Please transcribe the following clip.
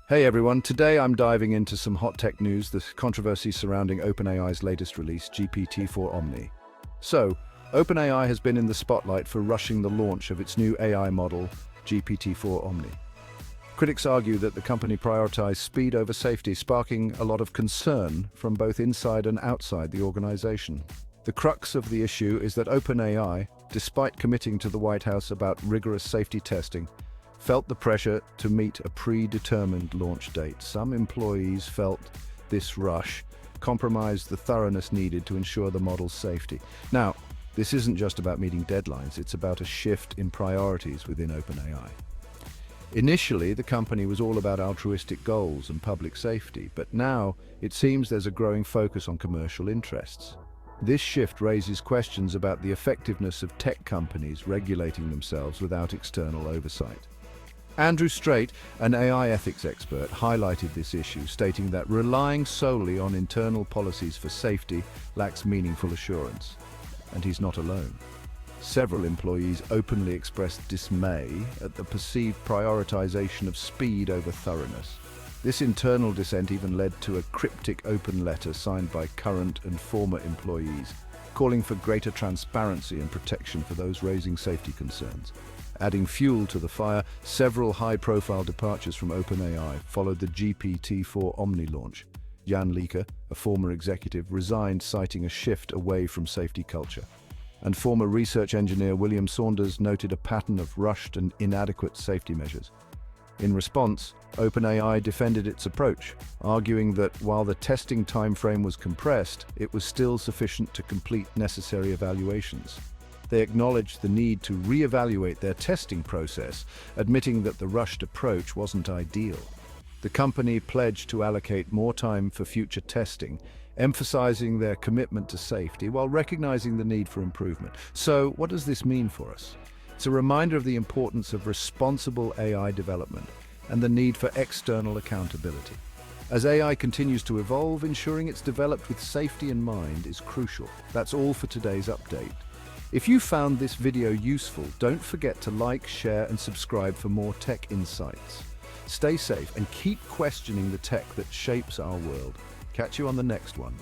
Hey everyone, today I'm diving into some hot tech news, the controversy surrounding OpenAI's latest release, GPT-4 Omni. So, OpenAI has been in the spotlight for rushing the launch of its new AI model, GPT-4 Omni. Critics argue that the company prioritized speed over safety, sparking a lot of concern from both inside and outside the organization. The crux of the issue is that OpenAI, despite committing to the White House about rigorous safety testing, felt the pressure to meet a predetermined launch date. Some employees felt this rush compromised the thoroughness needed to ensure the model's safety. Now, this isn't just about meeting deadlines, it's about a shift in priorities within OpenAI. Initially, the company was all about altruistic goals and public safety, but now it seems there's a growing focus on commercial interests. This shift raises questions about the effectiveness of tech companies regulating themselves without external oversight. Andrew Straight, an AI ethics expert, highlighted this issue, stating that relying solely on internal policies for safety lacks meaningful assurance. And he's not alone. Several employees openly expressed dismay at the perceived prioritization of speed over thoroughness. This internal dissent even led to a cryptic open letter signed by current and former employees, calling for greater transparency and protection for those raising safety concerns. Adding fuel to the fire, several high-profile departures from OpenAI followed the GPT-4 Omni launch. Jan Leaker, a former executive, resigned citing a shift away from safety culture. And former research engineer William Saunders noted a pattern of rushed and inadequate safety measures. In response, OpenAI defended its approach, arguing that while the testing timeframe was compressed, it was still sufficient to complete necessary evaluations. They acknowledged the need to re-evaluate their testing process, admitting that the rushed approach wasn't ideal. The company pledged to allocate more time for future testing, emphasizing their commitment to safety while recognizing the need for improvement. So, what does this mean for us? It's a reminder of the importance of responsible AI development and the need for external accountability. As AI continues to evolve, ensuring it's developed with safety in mind is crucial. That's all for today's update. If you found this video useful, don't forget to like, share, and subscribe for more tech insights. Stay safe and keep questioning the tech that shapes our world. Catch you on the next one.